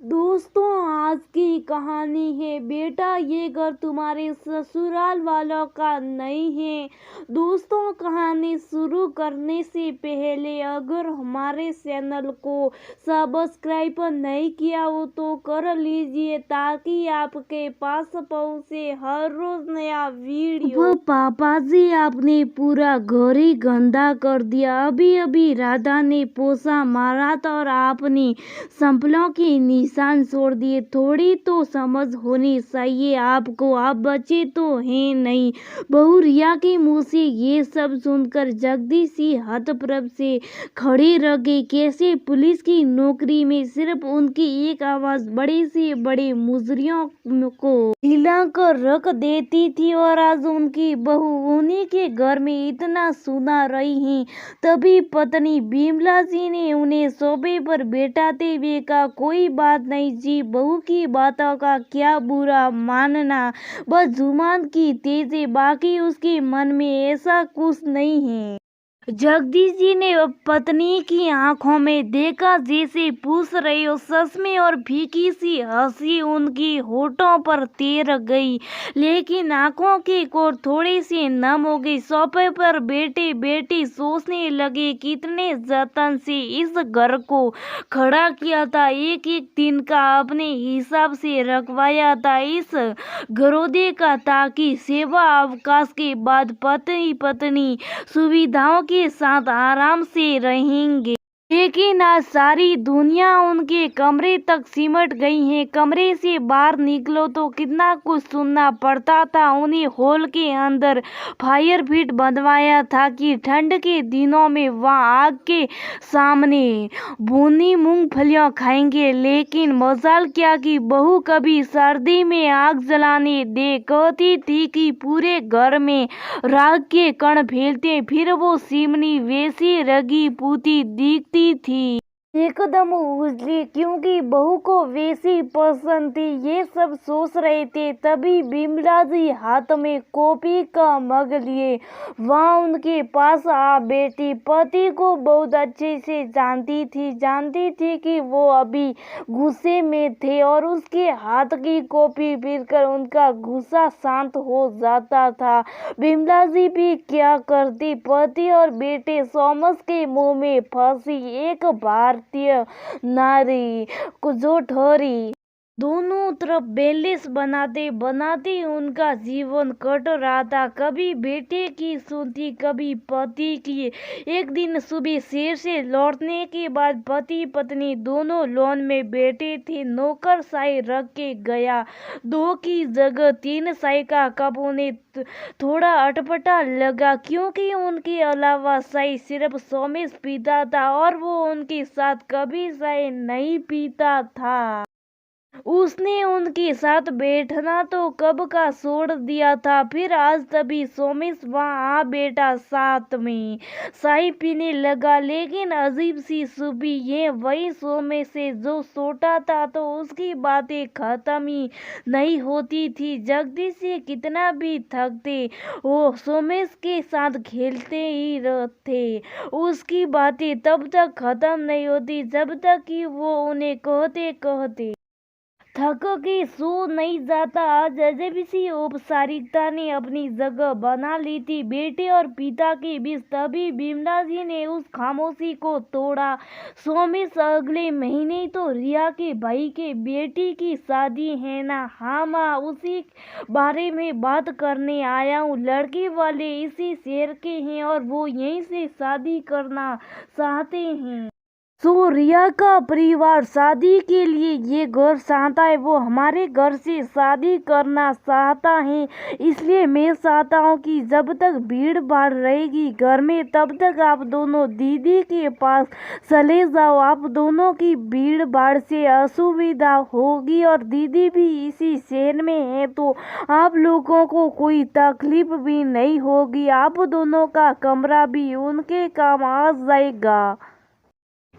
दोस्तों, आज की कहानी है बेटा ये घर तुम्हारे ससुराल वालों का नहीं है। दोस्तों, कहानी शुरू करने से पहले अगर हमारे चैनल को सब्सक्राइब नहीं किया हो तो कर लीजिए ताकि आपके पास पहुंचे हर रोज नया वीडियो। पापा जी, आपने पूरा घर ही गंदा कर दिया। अभी अभी राधा ने पोछा मारा था और आपने संपलों के निशान छोड़ दिए। थोड़ी तो समझ होनी चाहिए आपको, आप बच्चे तो हैं नहीं। बहू रिया के मुंह से ये सब सुनकर जगदीश हतप्रभ से खड़े रह गए। कैसे पुलिस की नौकरी में सिर्फ उनकी एक आवाज बड़े से बड़े मुजरियों को हिलाकर रख देती थी, और आज उनकी बहू उन्हीं के घर में इतना सुना रही है। तभी पत्नी बिमला जी ने उन्हें सोफे पर बैठाते हुए कहा, कोई बात नहीं जी, बहू की बातों का क्या बुरा मानना, बस जुबान की तेज है, बाकी उसके मन में ऐसा कुछ नहीं है। जगदीश जी ने पत्नी की आंखों में देखा जैसे पूछ रही हो सच में, और फीकी सी हंसी उनकी होठों पर तैर गई, लेकिन आंखों की कोर थोड़ी सी नम हो गई। सोफे पर बैठे बैठे सोचने लगे कितने जतन से इस घर को खड़ा किया था, एक एक दिन का अपने हिसाब से रखवाया था इस घरोदे का, ताकि सेवा अवकाश के बाद पति पत्नी सुविधाओं के साथ आराम से रहेंगे। लेकिन आज सारी दुनिया उनके कमरे तक सिमट गई है। कमरे से बाहर निकलो तो कितना कुछ सुनना पड़ता था। उन्हें हॉल के अंदर फायर फिट बंधवाया था कि ठंड के दिनों में वहाँ आग के सामने भुनी मूंगफलियां खाएंगे। लेकिन मजाल क्या कि बहू कभी सर्दी में आग जलाने दे, कहती थी कि पूरे घर में राख के कण फैलते, फिर वो सिमनी वैसी रगी पूती दिखती थी, एकदम उजली, क्योंकि बहू को वैसी पसंद थी। ये सब सोच रहे थे तभी बिमला जी हाथ में कॉफी का मग लिए वहाँ उनके पास आ बैठी। पति को बहुत अच्छे से जानती थी कि वो अभी गुस्से में थे, और उसके हाथ की कॉफी पीकर उनका गुस्सा शांत हो जाता था। बिमला जी भी क्या करती, पति और बेटे सोमस के मुंह में फंसी एक भारतीय नारी को जो ठहरी। दोनों तरफ बैलेंस बनाते बनाते उनका जीवन कट रहा था, कभी बेटे की सुनती कभी पति की। एक दिन सुबह शहर से लौटने के बाद पति पत्नी दोनों लॉन में बैठे थे। नौकर चाय रख के गया, 2 की जगह 3 चाय का कप उन्हें थोड़ा अटपटा लगा, क्योंकि उनके अलावा चाय सिर्फ सोमेश पीता था और वो उनके साथ कभी चाय नहीं पीता था। उसने उनके साथ बैठना तो कब का छोड़ दिया था। फिर आज तभी सोमेश वहाँ आ बैठा, साथ में चाय पीने लगा। लेकिन अजीब सी सुबह, ये वही सोमेश है जो छोटा था तो उसकी बातें खत्म ही नहीं होती थी। जगदीश से कितना भी थकते वो सोमेश के साथ खेलते ही रहते, उसकी बातें तब तक खत्म नहीं होती जब तक कि वो उन्हें कहते कहते थक के सो नहीं जाता। आज अजब सी औपचारिकता ने अपनी जगह बना ली थी बेटे और पिता के बीच। तभी बिमला जी ने उस खामोशी को तोड़ा। सोमेश, अगले महीने तो रिया के भाई के बेटी की शादी है ना? हाँ माँ, उसी बारे में बात करने आया हूँ। लड़के वाले इसी शहर के हैं और वो यहीं से शादी करना चाहते हैं। तो रिया का परिवार शादी के लिए ये घर चाहता है, वो हमारे घर से शादी करना चाहता है। इसलिए मैं चाहता हूँ कि जब तक भीड़ भाड़ रहेगी घर में तब तक आप दोनों दीदी के पास चले जाओ। आप दोनों की भीड़ भाड़ से असुविधा होगी और दीदी भी इसी शहर में है तो आप लोगों को कोई तकलीफ भी नहीं होगी। आप दोनों का कमरा भी उनके काम आ जाएगा।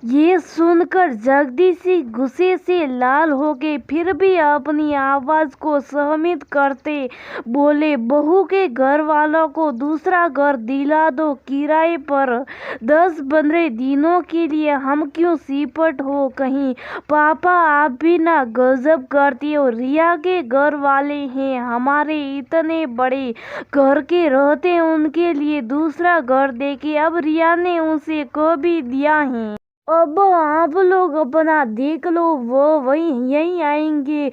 ये सुनकर जगदीशी गुस्से से लाल हो गए, फिर भी अपनी आवाज को सहमित करते बोले, बहू के घर वालों को दूसरा घर दिला दो किराए पर, 10-15 दिनों के लिए। हम क्यों सिपट हो कहीं? पापा आप भी ना गजब करती हो। रिया के घर वाले हैं हमारे इतने बड़े घर के रहते, उनके लिए दूसरा घर देके अब रिया ने उनसे कह भी दिया है। अब आप लोग अपना देख लो, वो वही यहीं आएंगे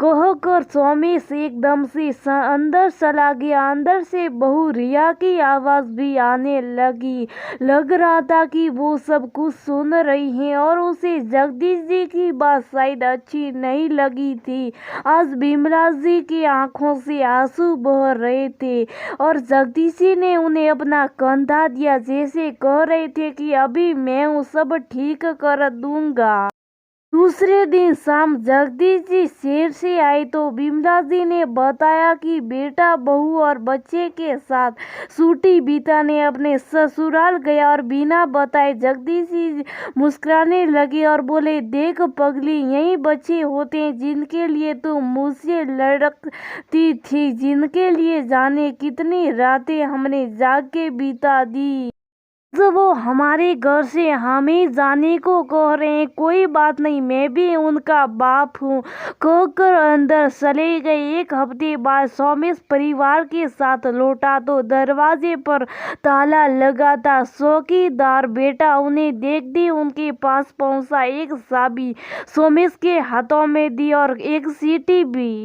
कहकर सोमेश एकदम से अंदर चला गया। अंदर से बहू रिया की आवाज भी आने लगी। लग रहा था कि वो सब कुछ सुन रही हैं और उसे जगदीश जी की बात शायद अच्छी नहीं लगी थी। आज बिमला जी की आंखों से आंसू बह रहे थे और जगदीश जी ने उन्हें अपना कंधा दिया, जैसे कह रहे थे कि अभी मैं वो सब ठीक कर दूंगा। दूसरे दिन शाम जगदीश जी शहर से आए तो बिमला जी ने बताया कि बेटा बहू और बच्चे के साथ छुट्टी बिताने अपने ससुराल गया और बिना बताए जगदीश जी मुस्कुराने लगे और बोले, देख पगली, यही बच्चे होते हैं जिनके लिए तू मुझसे लड़ती थी, जिनके लिए जाने कितनी रातें हमने जाग के बिता दी। जब वो हमारे घर से हमें जाने को कह रहे हैं, कोई बात नहीं, मैं भी उनका बाप हूँ कहकर अंदर चले गए। एक हफ्ते बाद सोमेश परिवार के साथ लौटा तो दरवाजे पर ताला लगा था। चौकीदार बेटा उन्हें देखते उनके पास पहुंचा, एक चाबी सोमेश के हाथों में दी और एक सीटी भी।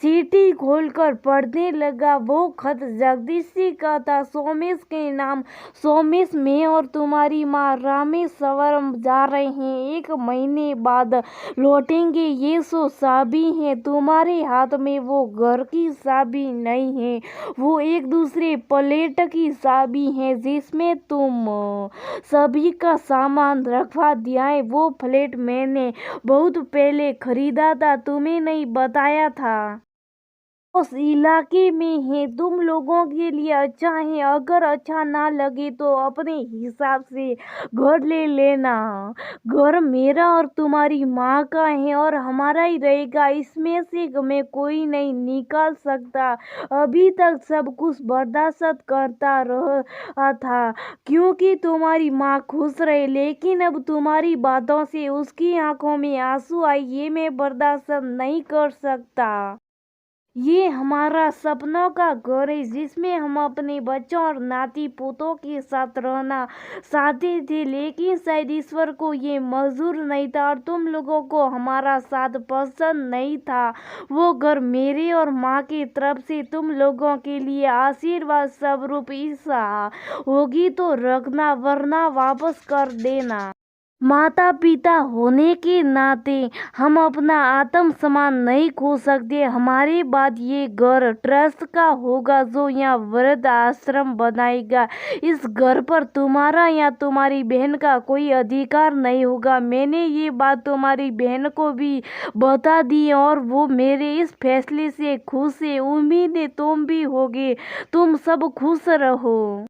सीटी खोलकर पढ़ने लगा। वो खत जगदीशी का था, सोमेश के नाम। सोमेश, मैं और तुम्हारी माँ रामेश्वरम जा रहे हैं, 1 महीने बाद लौटेंगे। ये सो चाबी है तुम्हारे हाथ में, वो घर की चाबी नहीं है, वो एक दूसरे प्लेट की चाबी है जिसमें तुम सभी का सामान रखवा दिया है। वो फ्लैट मैंने बहुत पहले खरीदा था, तुम्हें नहीं बताया था। उस इलाके में है, तुम लोगों के लिए अच्छा है, अगर अच्छा ना लगे तो अपने हिसाब से घर ले लेना। घर मेरा और तुम्हारी माँ का है और हमारा ही रहेगा, इसमें से मैं कोई नहीं निकाल सकता। अभी तक सब कुछ बर्दाश्त करता रहा था क्योंकि तुम्हारी माँ खुश रहे, लेकिन अब तुम्हारी बातों से उसकी आंखों में आंसू आए, ये मैं बर्दाश्त नहीं कर सकता। ये हमारा सपनों का घर है जिसमें हम अपने बच्चों और नाती पोतों के साथ रहना चाहते थे, लेकिन शायद ईश्वर को ये मंजूर नहीं था और तुम लोगों को हमारा साथ पसंद नहीं था। वो घर मेरे और माँ की तरफ से तुम लोगों के लिए आशीर्वाद स्वरूप ईसा होगी तो रखना, वरना वापस कर देना। माता पिता होने के नाते हम अपना आत्मसम्मान नहीं खो सकते। हमारे बाद ये घर ट्रस्ट का होगा जो यहाँ वृद्ध आश्रम बनाएगा। इस घर पर तुम्हारा या तुम्हारी बहन का कोई अधिकार नहीं होगा। मैंने ये बात तुम्हारी बहन को भी बता दी और वो मेरे इस फैसले से खुश है। उम्मीद है तुम भी होगे। तुम सब खुश रहो।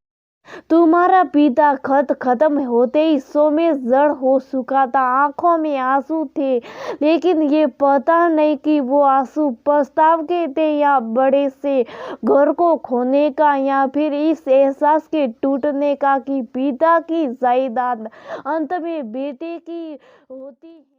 तुम्हारा पिता खत खत्म होते ही सोमेश जड़ हो चुका था, आंखों में आंसू थे, लेकिन ये पता नहीं कि वो आंसू पछताव के थे या बड़े से घर को खोने का या फिर इस एहसास के टूटने का कि पिता की जायदाद अंत में बेटे की होती है।